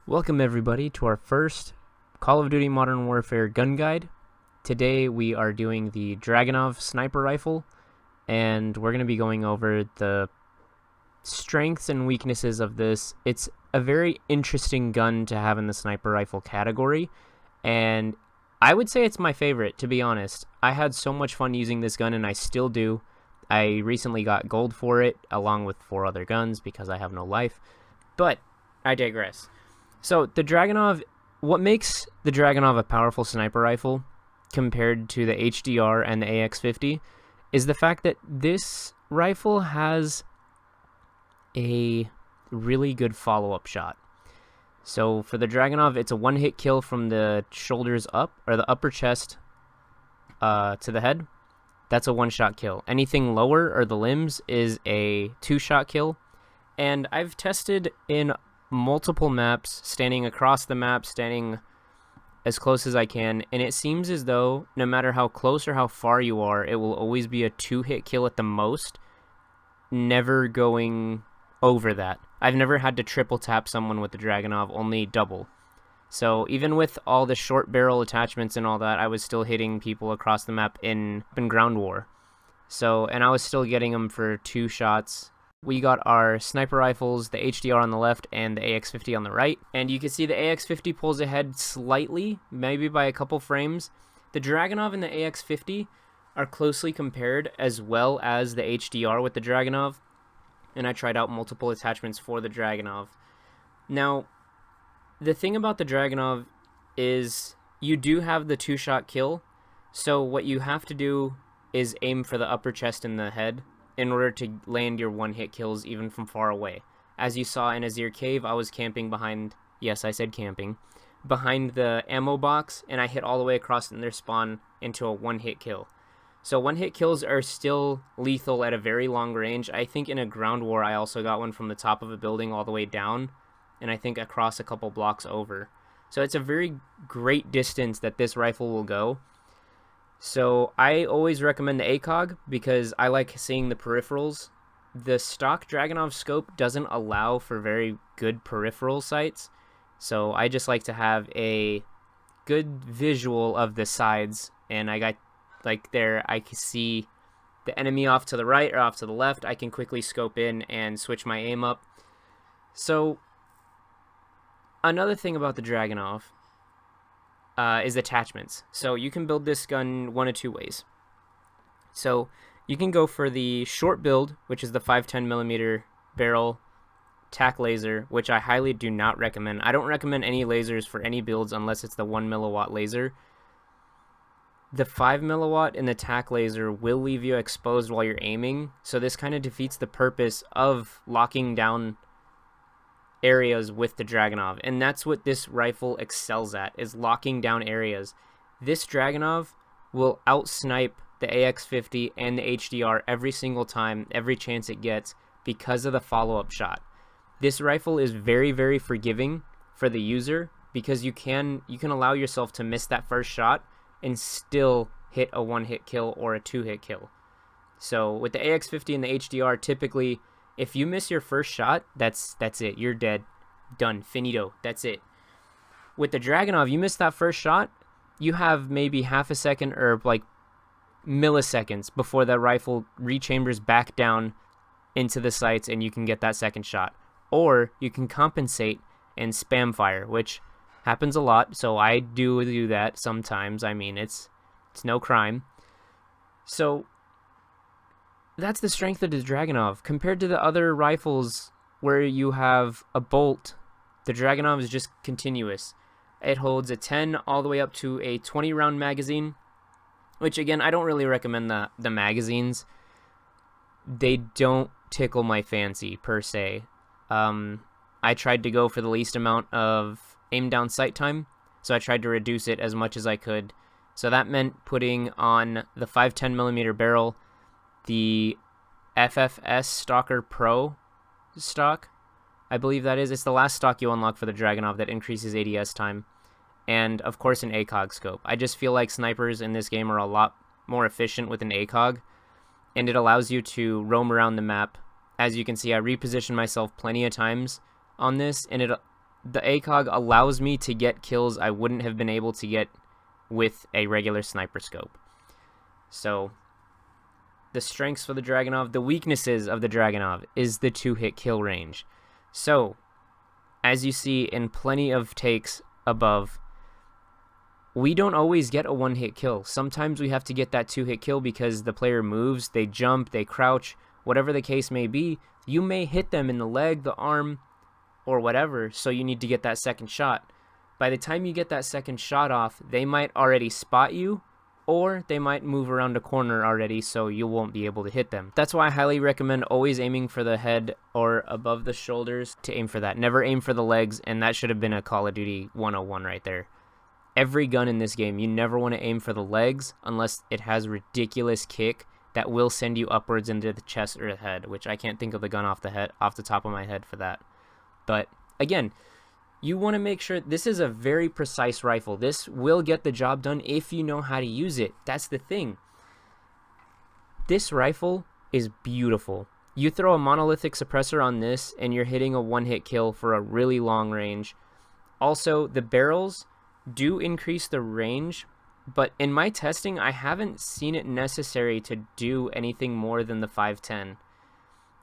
Welcome everybody to our first Call of Duty Modern Warfare gun guide. Today we are doing the Dragunov sniper rifle, and we're going to be going over the strengths and weaknesses of this. It's a very interesting gun to have in the sniper rifle category, and I would say it's my favorite, to be honest. I had so much fun using this gun, and I still do. I recently got gold for it, along with 4 other guns, because I have no life. But I digress. So the Dragunov, what makes the Dragunov a powerful sniper rifle compared to the HDR and the AX50 is the fact that this rifle has a really good follow-up shot. So for the Dragunov, it's a one-hit kill from the shoulders up, or the upper chest to the head. That's a one-shot kill. Anything lower, or the limbs, is a 2-shot kill. And I've tested in multiple maps, standing across the map, standing as close as I can, and it seems as though no matter how close or how far you are, it will always be a 2-hit kill at the most, never going over that. I've never had to triple tap someone with the Dragunov, only double. So even with all the short barrel attachments and all that, I was still hitting people across the map in ground war. So, and I was still getting them for 2 shots. We got our sniper rifles, the HDR on the left and the AX50 on the right. And you can see the AX50 pulls ahead slightly, maybe by a couple frames. The Dragunov and the AX50 are closely compared, as well as the HDR with the Dragunov. And I tried out multiple attachments for the Dragunov. Now, the thing about the Dragunov is you do have the 2-shot kill. So what you have to do is aim for the upper chest and the head in order to land your one-hit kills even from far away. As you saw in Azir Cave, I was camping behind, yes, I said camping, behind the ammo box, and I hit all the way across in their spawn into a one-hit kill. So one-hit kills are still lethal at a very long range. I think in a ground war, I also got one from the top of a building all the way down, and I think across a couple blocks over. So it's a very great distance that this rifle will go. So I always recommend the ACOG because I like seeing the peripherals. The stock Dragunov scope doesn't allow for very good peripheral sights, so I just like to have a good visual of the sides, and I got, like there, I can see the enemy off to the right or off to the left. I can quickly scope in and switch my aim up. So another thing about the Dragunov is attachments. So you can build this gun one of 2 ways. So you can go for the short build, which is the 510mm barrel tac laser, which I highly do not recommend. I don't recommend any lasers for any builds unless it's the 1mW laser. The 5mW in the tac laser will leave you exposed while you're aiming, so this kind of defeats the purpose of locking down areas with the Dragunov, and that's what this rifle excels at, is locking down areas. This Dragunov will outsnipe the AX50 and the HDR every single time, every chance it gets, because of the follow-up shot. This rifle is very, very forgiving for the user because you can allow yourself to miss that first shot and still hit a 1-hit kill or a 2-hit kill. So with the AX50 and the HDR, typically if you miss your first shot, that's it. You're dead. Done. Finito. That's it. With the Dragunov, you miss that first shot, you have maybe half a second or like milliseconds before the rifle rechambers back down into the sights and you can get that second shot. Or you can compensate and spam fire, which happens a lot, so I do that sometimes. I mean, it's no crime. So that's the strength of the Dragunov. Compared to the other rifles where you have a bolt, the Dragunov is just continuous. It holds a 10 all the way up to a 20-round magazine, which again, I don't really recommend the magazines. They don't tickle my fancy, per se. I tried to go for the least amount of aim down sight time, so I tried to reduce it as much as I could So that meant putting on the 510mm barrel the FFS Stalker Pro stock. I believe that is. It's the last stock you unlock for the Dragunov that increases ADS time. And, of course, an ACOG scope. I just feel like snipers in this game are a lot more efficient with an ACOG, and it allows you to roam around the map. As you can see, I repositioned myself plenty of times on this, and the ACOG allows me to get kills I wouldn't have been able to get with a regular sniper scope. So, the strengths for the Dragunov, the weaknesses of the Dragunov is the 2-hit kill range. So, as you see in plenty of takes above, we don't always get a 1-hit kill. Sometimes we have to get that 2-hit kill because the player moves, they jump, they crouch, whatever the case may be. You may hit them in the leg, the arm, or whatever, so you need to get that second shot. By the time you get that second shot off, they might already spot you, or they might move around a corner already, so you won't be able to hit them. That's why I highly recommend always aiming for the head or above the shoulders to aim for that. Never aim for the legs, and that should have been a Call of Duty 101 right there. Every gun in this game, you never want to aim for the legs unless it has ridiculous kick that will send you upwards into the chest or the head, which I can't think of the gun off the top of my head for that. But again, you want to make sure this is a very precise rifle. This will get the job done if you know how to use it. That's the thing. This rifle is beautiful. You throw a monolithic suppressor on this and you're hitting a 1-hit kill for a really long range. Also, the barrels do increase the range, but in my testing, I haven't seen it necessary to do anything more than the 510.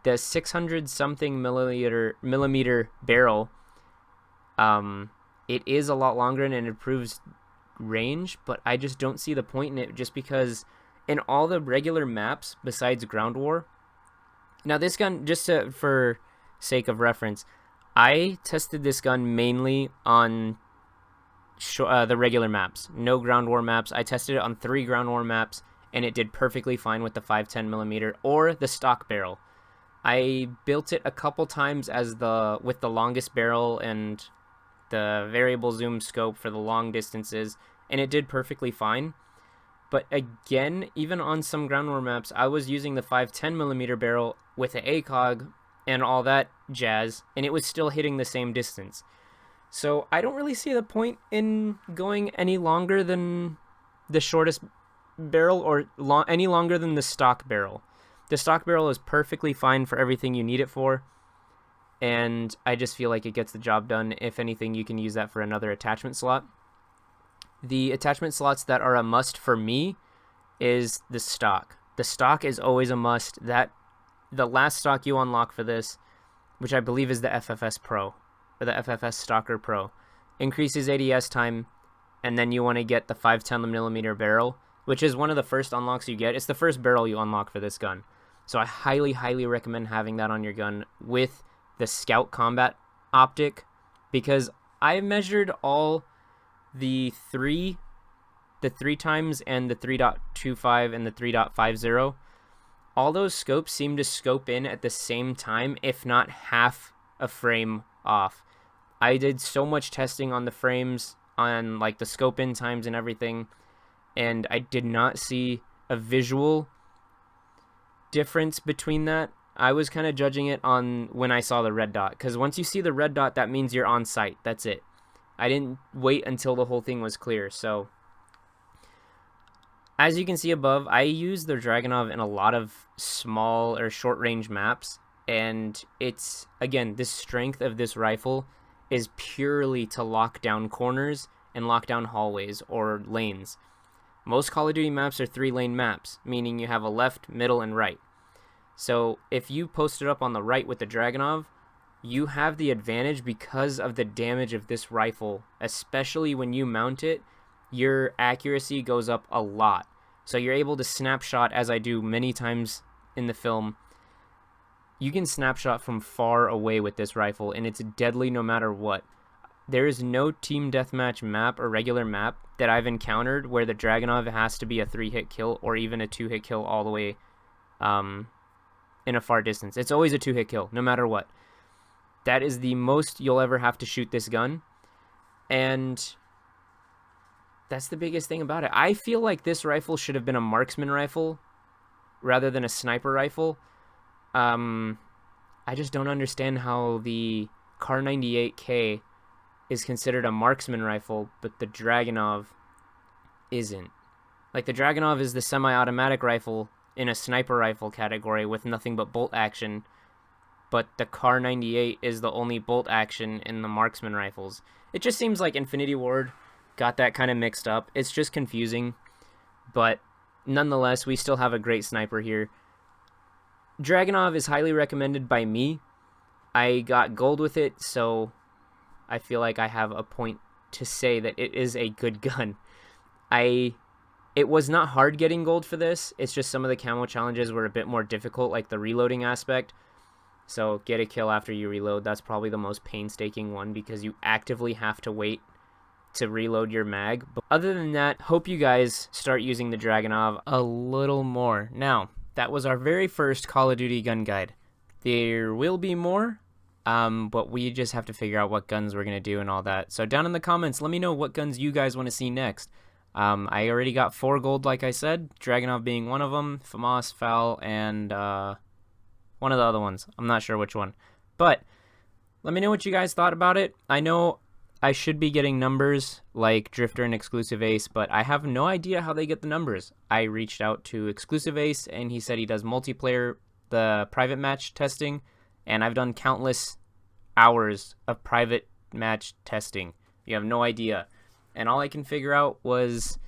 The 600-something millimeter barrel, it is a lot longer and it improves range, but I just don't see the point in it just because in all the regular maps besides Ground War. Now this gun, for sake of reference, I tested this gun mainly on the regular maps, no Ground War maps. I tested it on 3 Ground War maps and it did perfectly fine with the 510mm or the stock barrel. I built it a couple times with the longest barrel and the variable zoom scope for the long distances, and it did perfectly fine. But again, even on some Ground War maps, I was using the 510mm barrel with the ACOG and all that jazz, and it was still hitting the same distance. So I don't really see the point in going any longer than the shortest barrel or any longer than the stock barrel. The stock barrel is perfectly fine for everything you need it for, and I just feel like it gets the job done. If anything, you can use that for another attachment slot. The attachment slots that are a must for me is the stock. The stock is always a must. The last stock you unlock for this, which I believe is the FFS Pro, or the FFS Stalker Pro, increases ADS time, and then you want to get the 510mm barrel, which is one of the first unlocks you get. It's the first barrel you unlock for this gun. So I highly, highly recommend having that on your gun with the Scout Combat optic, because I measured all the 3 times and the 3.25 and the 3.50. All those scopes seem to scope in at the same time, if not half a frame off. I did so much testing on the frames, on like the scope in times and everything, and I did not see a visual difference between that. I was kind of judging it on when I saw the red dot, because once you see the red dot, that means you're on site. That's it. I didn't wait until the whole thing was clear. So as you can see above, I use the Dragunov in a lot of small or short range maps, and it's, again, the strength of this rifle is purely to lock down corners and lock down hallways or lanes. Most Call of Duty maps are 3-lane maps, meaning you have a left, middle, and right. So if you post it up on the right with the Dragunov, you have the advantage because of the damage of this rifle. Especially when you mount it, your accuracy goes up a lot. So you're able to snapshot, as I do many times in the film. You can snapshot from far away with this rifle, and it's deadly no matter what. There is no team deathmatch map or regular map that I've encountered where the Dragunov has to be a 3-hit kill or even a 2-hit kill all the way in a far distance. It's always a 2-hit kill, no matter what. That is the most you'll ever have to shoot this gun. And That's the biggest thing about it. I feel like this rifle should have been a marksman rifle rather than a sniper rifle. I just don't understand how the Kar 98K is considered a marksman rifle, but the Dragunov isn't. Like, the Dragunov is the semi-automatic rifle in a sniper rifle category with nothing but bolt action, but the Kar 98 is the only bolt action in the marksman rifles. It just seems like Infinity Ward got that kind of mixed up. It's just confusing, but nonetheless, we still have a great sniper here. Dragunov is highly recommended by me. I got gold with it, so I feel like I have a point to say that it is a good gun. It was not hard getting gold for this. It's just some of the camo challenges were a bit more difficult, like the reloading aspect. So get a kill after you reload. That's probably the most painstaking one because you actively have to wait to reload your mag. But other than that, hope you guys start using the Dragunov a little more. Now, that was our very first Call of Duty gun guide. There will be more, but we just have to figure out what guns we're going to do and all that. So down in the comments, let me know what guns you guys want to see next. I already got 4 gold, like I said, Dragunov being one of them, FAMAS, FAL, and one of the other ones. I'm not sure which one. But let me know what you guys thought about it. I know I should be getting numbers like Drifter and Exclusive Ace, but I have no idea how they get the numbers. I reached out to Exclusive Ace, and he said he does multiplayer, the private match testing, and I've done countless hours of private match testing. You have no idea. And all I can figure out was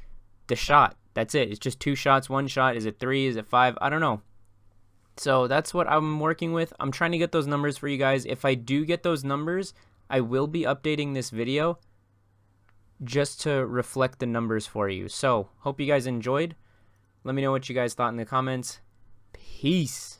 the shot. That's it. It's just 2 shots, 1 shot. Is it 3? Is it 5? I don't know. So that's what I'm working with. I'm trying to get those numbers for you guys. If I do get those numbers, I will be updating this video just to reflect the numbers for you. So hope you guys enjoyed. Let me know what you guys thought in the comments. Peace.